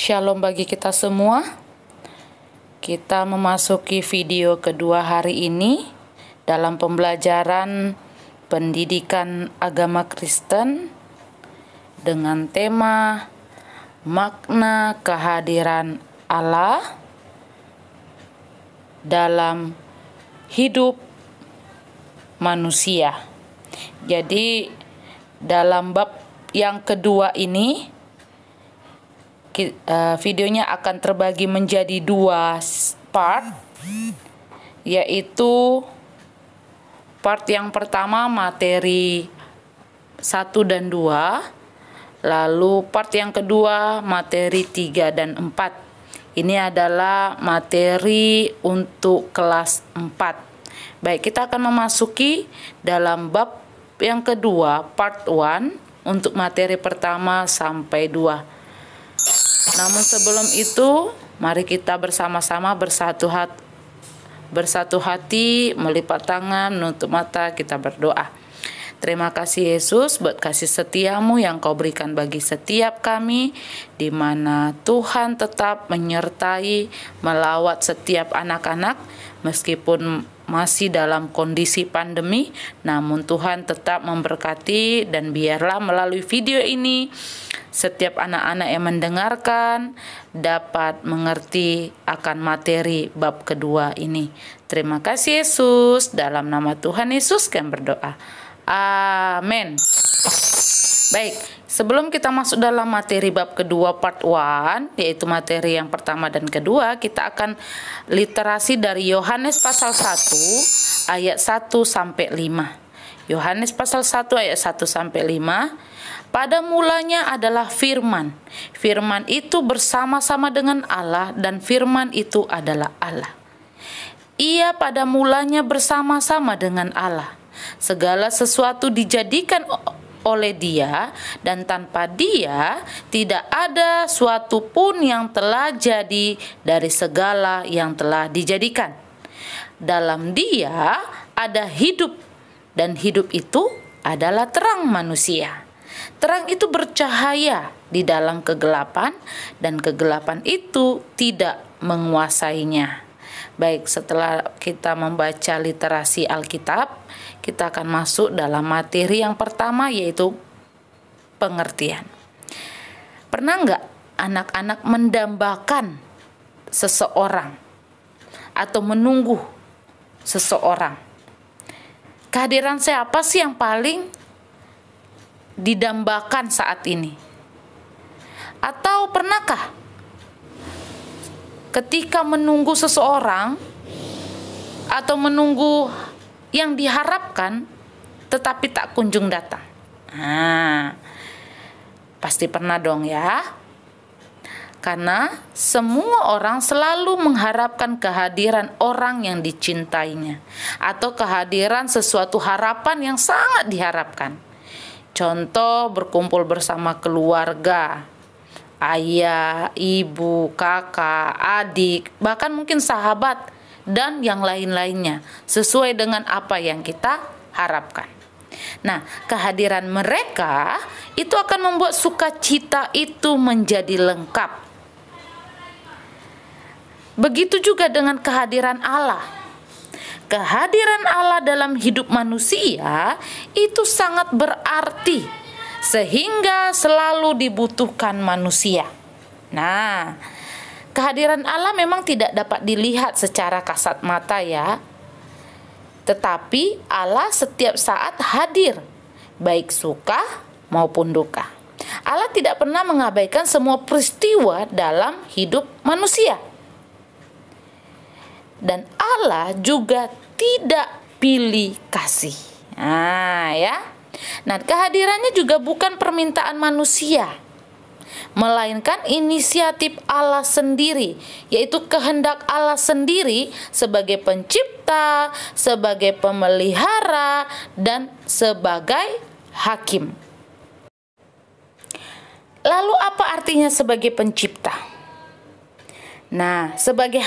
Shalom bagi kita semua. Kita memasuki video kedua hari ini dalam pembelajaran pendidikan agama Kristen dengan tema makna kehadiran Allah dalam hidup manusia. Jadi dalam bab yang kedua ini videonya akan terbagi menjadi dua part, yaitu part yang pertama materi 1 dan 2, lalu part yang kedua materi 3 dan 4. Ini adalah materi untuk kelas 4. Baik, kita akan memasuki dalam bab yang kedua part 1 untuk materi pertama sampai 2. Namun sebelum itu, mari kita bersama-sama bersatu hati, melipat tangan, menutup mata, kita berdoa. Terima kasih Yesus buat kasih setiamu yang kau berikan bagi setiap kami, di mana Tuhan tetap menyertai, melawat setiap anak-anak, meskipun masih dalam kondisi pandemi, namun Tuhan tetap memberkati, dan biarlah melalui video ini setiap anak-anak yang mendengarkan dapat mengerti akan materi bab kedua ini. Terima kasih Yesus, dalam nama Tuhan Yesus kami berdoa. Amin. Baik, sebelum kita masuk dalam materi bab kedua part 1, yaitu materi yang pertama dan kedua, kita akan literasi dari Yohanes pasal 1 ayat 1 sampai 5. Yohanes pasal 1 ayat 1 sampai 5. Pada mulanya adalah firman. Firman itu bersama-sama dengan Allah, dan firman itu adalah Allah. Ia pada mulanya bersama-sama dengan Allah. Segala sesuatu dijadikan oleh Dia, dan tanpa Dia tidak ada suatu pun yang telah jadi dari segala yang telah dijadikan. Dalam Dia ada hidup, dan hidup itu adalah terang manusia. Terang itu bercahaya di dalam kegelapan, dan kegelapan itu tidak menguasainya. Baik, setelah kita membaca literasi Alkitab, kita akan masuk dalam materi yang pertama, yaitu pengertian. Pernah nggak anak-anak mendambakan seseorang atau menunggu seseorang? Kehadiran siapa sih yang paling didambakan saat ini? Atau pernahkah ketika menunggu seseorang atau menunggu yang diharapkan tetapi tak kunjung datang? Pasti pernah dong ya. Karena semua orang selalu mengharapkan kehadiran orang yang dicintainya, atau kehadiran sesuatu harapan yang sangat diharapkan. Contoh, berkumpul bersama keluarga, ayah, ibu, kakak, adik, bahkan mungkin sahabat, dan yang lain-lainnya, sesuai dengan apa yang kita harapkan. Nah, kehadiran mereka itu akan membuat sukacita itu menjadi lengkap. Begitu juga dengan kehadiran Allah. Kehadiran Allah dalam hidup manusia itu sangat berarti, sehingga selalu dibutuhkan manusia. Nah, kehadiran Allah memang tidak dapat dilihat secara kasat mata ya. Tetapi Allah setiap saat hadir, baik suka maupun duka. Allah tidak pernah mengabaikan semua peristiwa dalam hidup manusia. Dan Allah juga tidak pilih kasih. Nah, kehadirannya juga bukan permintaan manusia, melainkan inisiatif Allah sendiri, yaitu kehendak Allah sendiri sebagai pencipta, sebagai pemelihara, dan sebagai hakim. Lalu apa artinya sebagai pencipta? Nah, sebagai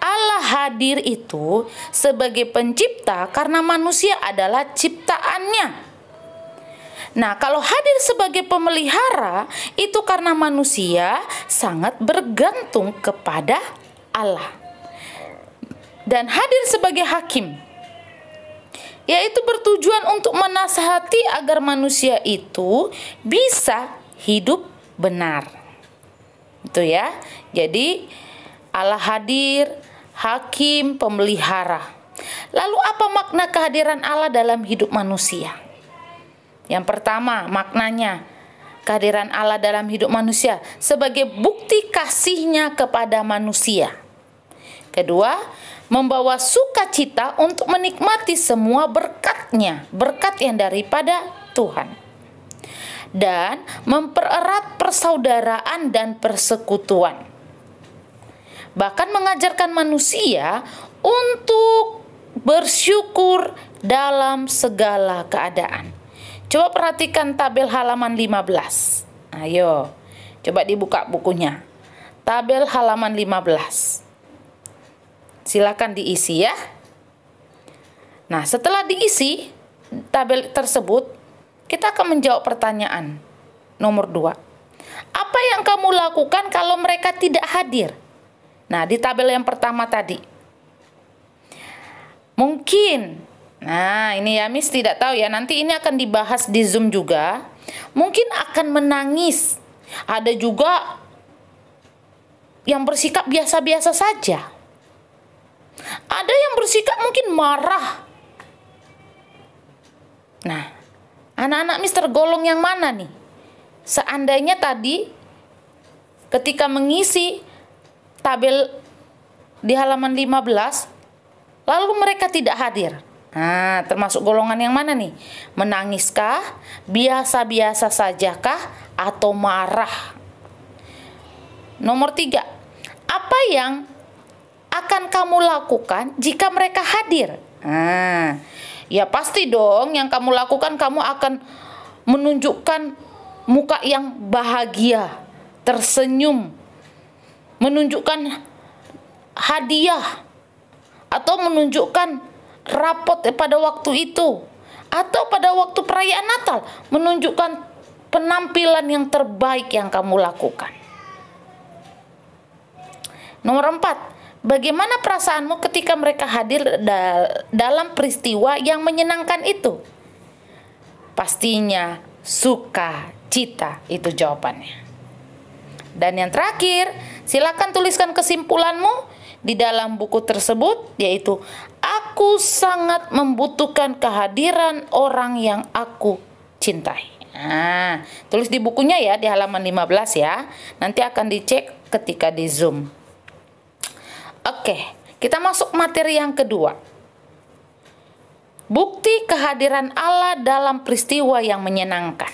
Allah hadir itu sebagai pencipta karena manusia adalah ciptaannya. Nah, kalau hadir sebagai pemelihara, itu karena manusia sangat bergantung kepada Allah. Dan hadir sebagai hakim, yaitu bertujuan untuk menasihati agar manusia itu bisa hidup benar. Itu ya. Jadi Allah hadir, hakim, pemelihara. Lalu apa makna kehadiran Allah dalam hidup manusia? Yang pertama, maknanya kehadiran Allah dalam hidup manusia sebagai bukti kasih-Nya kepada manusia. Kedua, membawa sukacita untuk menikmati semua berkat-Nya, berkat yang daripada Tuhan. Dan mempererat persaudaraan dan persekutuan. Bahkan mengajarkan manusia untuk bersyukur dalam segala keadaan. Coba perhatikan tabel halaman 15. Ayo, coba dibuka bukunya. Tabel halaman 15. Silakan diisi ya. Nah, setelah diisi tabel tersebut, kita akan menjawab pertanyaan nomor 2. Apa yang kamu lakukan kalau mereka tidak hadir? Nah, di tabel yang pertama tadi. Mungkin, nah ini ya Miss tidak tahu ya, nanti ini akan dibahas di Zoom juga. Mungkin akan menangis. Ada juga yang bersikap biasa-biasa saja. Ada yang bersikap mungkin marah. Nah, anak-anak Miss tergolong yang mana nih? Seandainya tadi ketika mengisi tabel di halaman 15, lalu mereka tidak hadir. Nah, termasuk golongan yang mana nih? Menangiskah? Biasa-biasa sajakah? Atau marah? Nomor 3. Apa yang akan kamu lakukan jika mereka hadir? Nah, ya pasti dong yang kamu lakukan, kamu akan menunjukkan muka yang bahagia, tersenyum, menunjukkan hadiah, atau menunjukkan rapot pada waktu itu, atau pada waktu perayaan Natal, menunjukkan penampilan yang terbaik yang kamu lakukan. Nomor 4. Bagaimana perasaanmu ketika mereka hadir dalam peristiwa yang menyenangkan itu? Pastinya sukacita, itu jawabannya. Dan yang terakhir, silakan tuliskan kesimpulanmu di dalam buku tersebut, yaitu aku sangat membutuhkan kehadiran orang yang aku cintai. Nah, tulis di bukunya ya, di halaman 15 ya. Nanti akan dicek ketika di Zoom. Oke, kita masuk materi yang kedua. Bukti kehadiran Allah dalam peristiwa yang menyenangkan.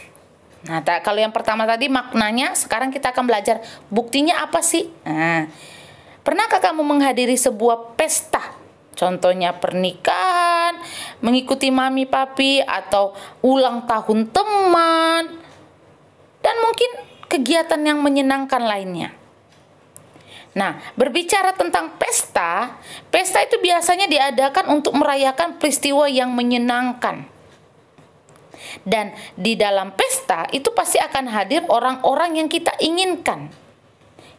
Nah, kalau yang pertama tadi maknanya, sekarang kita akan belajar buktinya apa sih? Nah, pernahkah kamu menghadiri sebuah pesta? Contohnya pernikahan, mengikuti mami papi, atau ulang tahun teman, dan mungkin kegiatan yang menyenangkan lainnya. Nah, berbicara tentang pesta, pesta itu biasanya diadakan untuk merayakan peristiwa yang menyenangkan. Dan di dalam pesta itu pasti akan hadir orang-orang yang kita inginkan,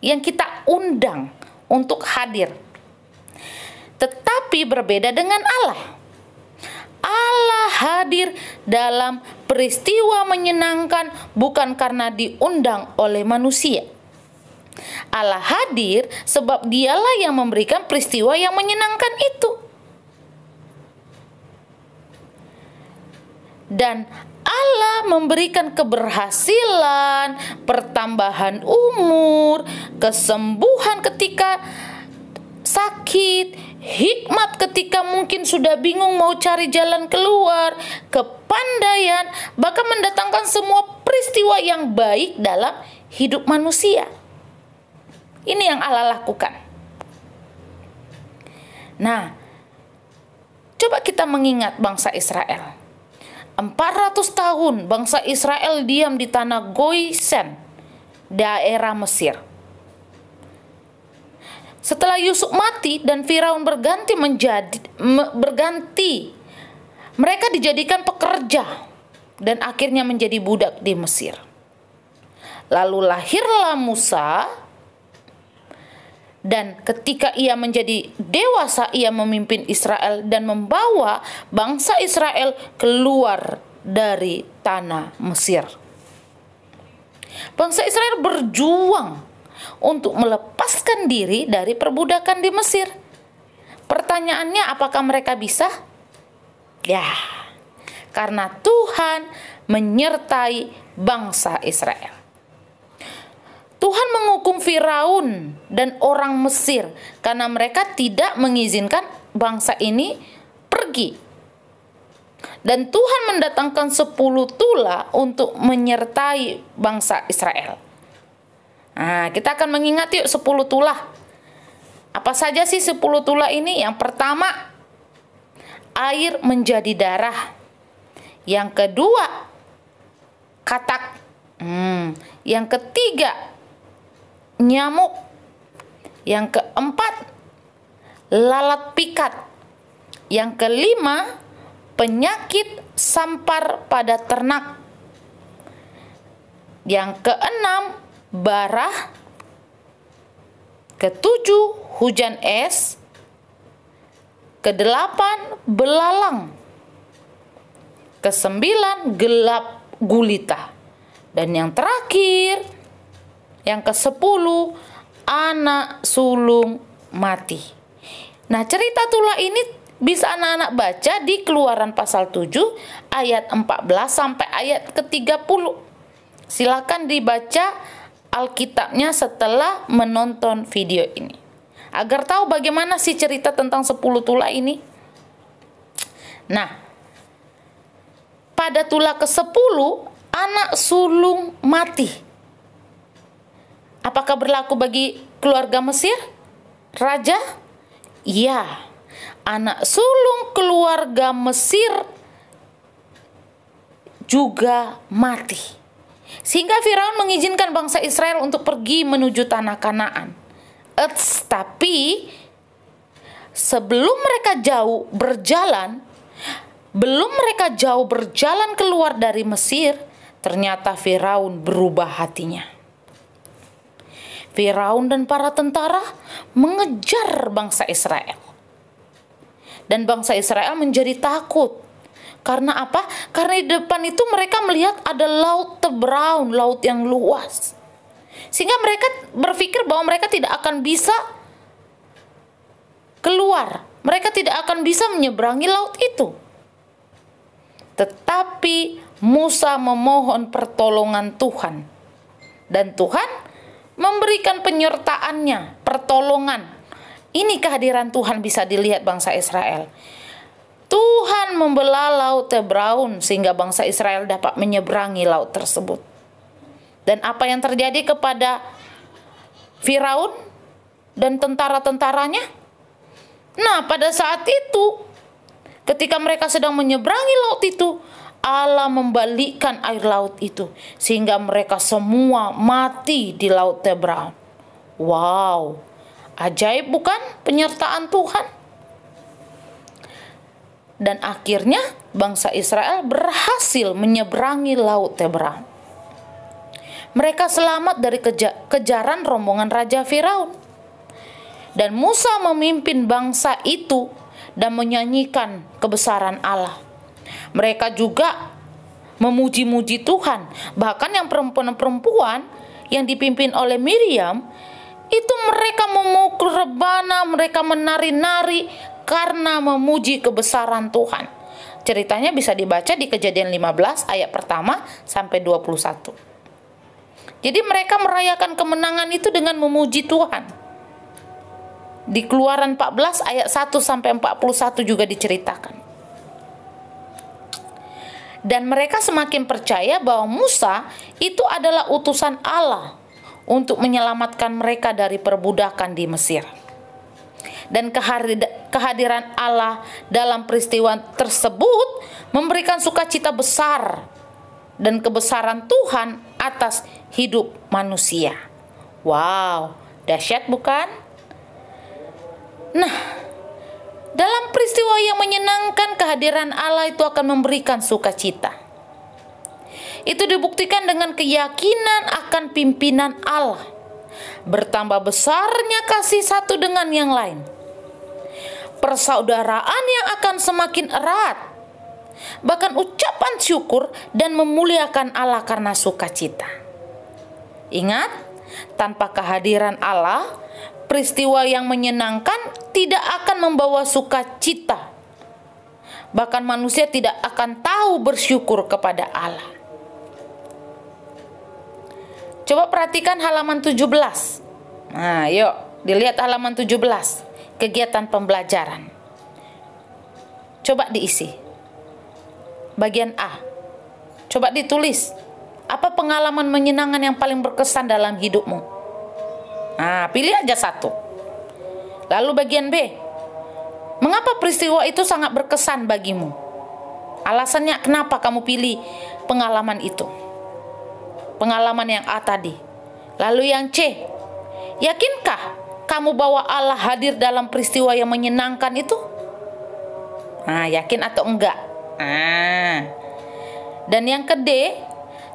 yang kita undang untuk hadir. Tetapi berbeda dengan Allah. Allah hadir dalam peristiwa menyenangkan bukan karena diundang oleh manusia. Allah hadir sebab Dialah yang memberikan peristiwa yang menyenangkan itu. Dan Allah memberikan keberhasilan, pertambahan umur, kesembuhan ketika sakit, hikmat ketika mungkin sudah bingung mau cari jalan keluar, kepandaian, bahkan mendatangkan semua peristiwa yang baik dalam hidup manusia. Ini yang Allah lakukan. Nah, coba kita mengingat bangsa Israel. 400 tahun bangsa Israel diam di tanah Gosen, daerah Mesir. Setelah Yusuf mati dan Firaun berganti, mereka dijadikan pekerja. dan akhirnya menjadi budak di Mesir. Lalu lahirlah Musa, dan ketika ia menjadi dewasa, ia memimpin Israel dan membawa bangsa Israel keluar dari tanah Mesir. Bangsa Israel berjuang untuk melepaskan diri dari perbudakan di Mesir. Pertanyaannya, apakah mereka bisa? Ya, karena Tuhan menyertai bangsa Israel. Tuhan menghukum Firaun dan orang Mesir karena mereka tidak mengizinkan bangsa ini pergi. Dan Tuhan mendatangkan 10 tula untuk menyertai bangsa Israel. Nah, kita akan mengingat yuk 10 tula. Apa saja sih 10 tula ini? Yang pertama, air menjadi darah. Yang kedua, katak. Yang ketiga, nyamuk. Yang keempat, lalat pikat. Yang kelima, penyakit sampar pada ternak. Yang keenam, barah. Ketujuh, hujan es. Kedelapan, belalang. Kesembilan, gelap gulita. Dan yang terakhir, yang ke-10, anak sulung mati. Nah, cerita tula ini bisa anak-anak baca di Keluaran pasal 7 ayat 14 sampai ayat ke-30. Silakan dibaca Alkitabnya setelah menonton video ini, agar tahu bagaimana sih cerita tentang 10 tula ini. Nah, pada tula ke-10, anak sulung mati. Apakah berlaku bagi keluarga Mesir? Raja? Ya, anak sulung keluarga Mesir juga mati. Sehingga Firaun mengizinkan bangsa Israel untuk pergi menuju tanah Kanaan. Tapi sebelum mereka jauh berjalan keluar dari Mesir, ternyata Firaun berubah hatinya. Firaun dan para tentara mengejar bangsa Israel. Dan bangsa Israel menjadi takut. Karena apa? Karena di depan itu mereka melihat ada laut Tebraun, laut yang luas. Sehingga mereka berpikir bahwa mereka tidak akan bisa keluar. Mereka tidak akan bisa menyeberangi laut itu. Tetapi Musa memohon pertolongan Tuhan. Dan Tuhan memberikan penyertaannya, pertolongan. Ini kehadiran Tuhan bisa dilihat bangsa Israel. Tuhan membelah laut Tebraun sehingga bangsa Israel dapat menyeberangi laut tersebut. Dan apa yang terjadi kepada Firaun dan tentara-tentaranya? Nah, pada saat itu, ketika mereka sedang menyeberangi laut itu, Allah membalikkan air laut itu sehingga mereka semua mati di laut Tebraun. Wow, ajaib bukan penyertaan Tuhan? Dan akhirnya bangsa Israel berhasil menyeberangi laut Tebraun. Mereka selamat dari kejaran rombongan Raja Firaun. Dan Musa memimpin bangsa itu dan menyanyikan kebesaran Allah. Mereka juga memuji-muji Tuhan. Bahkan yang perempuan-perempuan yang dipimpin oleh Miriam, itu mereka memukul rebana, mereka menari-nari karena memuji kebesaran Tuhan. Ceritanya bisa dibaca di Kejadian 15 ayat pertama sampai 21. Jadi mereka merayakan kemenangan itu dengan memuji Tuhan. Di Keluaran 14 ayat 1 sampai 41 juga diceritakan. Dan mereka semakin percaya bahwa Musa itu adalah utusan Allah untuk menyelamatkan mereka dari perbudakan di Mesir. Dan kehadiran Allah dalam peristiwa tersebut memberikan sukacita besar dan kebesaran Tuhan atas hidup manusia. Wow, dahsyat bukan? Nah, dalam peristiwa yang menyenangkan, kehadiran Allah itu akan memberikan sukacita. Itu dibuktikan dengan keyakinan akan pimpinan Allah. Bertambah besarnya kasih satu dengan yang lain. Persaudaraan yang akan semakin erat. Bahkan ucapan syukur dan memuliakan Allah karena sukacita. Ingat, tanpa kehadiran Allah, peristiwa yang menyenangkan tidak akan membawa sukacita. Bahkan manusia tidak akan tahu bersyukur kepada Allah. Coba perhatikan halaman 17. Nah, yuk dilihat halaman 17. Kegiatan pembelajaran. Coba diisi. Bagian A. Coba ditulis. Apa pengalaman menyenangkan yang paling berkesan dalam hidupmu? Nah, pilih aja satu. Lalu bagian B. Mengapa peristiwa itu sangat berkesan bagimu? Alasannya kenapa kamu pilih pengalaman itu? Pengalaman yang A tadi. Lalu yang C. Yakinkah kamu bahwa Allah hadir dalam peristiwa yang menyenangkan itu? Nah, yakin atau enggak? Dan yang ke D.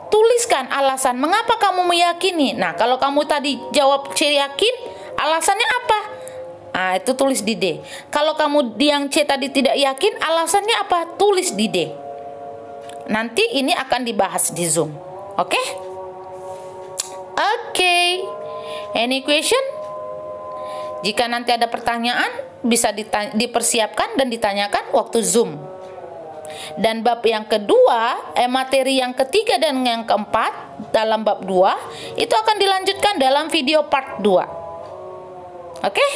Tuliskan alasan mengapa kamu meyakini. Nah, kalau kamu tadi jawab C yakin, alasannya apa? Nah, itu tulis di D. Kalau kamu yang C tadi tidak yakin, alasannya apa? Tulis di D. Nanti ini akan dibahas di Zoom. Oke? Oke. Any question? Jika nanti ada pertanyaan, bisa dipersiapkan dan ditanyakan waktu Zoom. Dan bab yang kedua, materi yang ketiga dan yang keempat dalam bab 2 itu akan dilanjutkan dalam video part 2. Oke?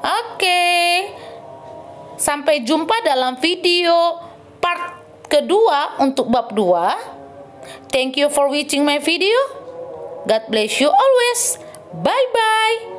Oke. Sampai jumpa dalam video part kedua untuk bab 2. Thank you for watching my video. God bless you always. Bye bye.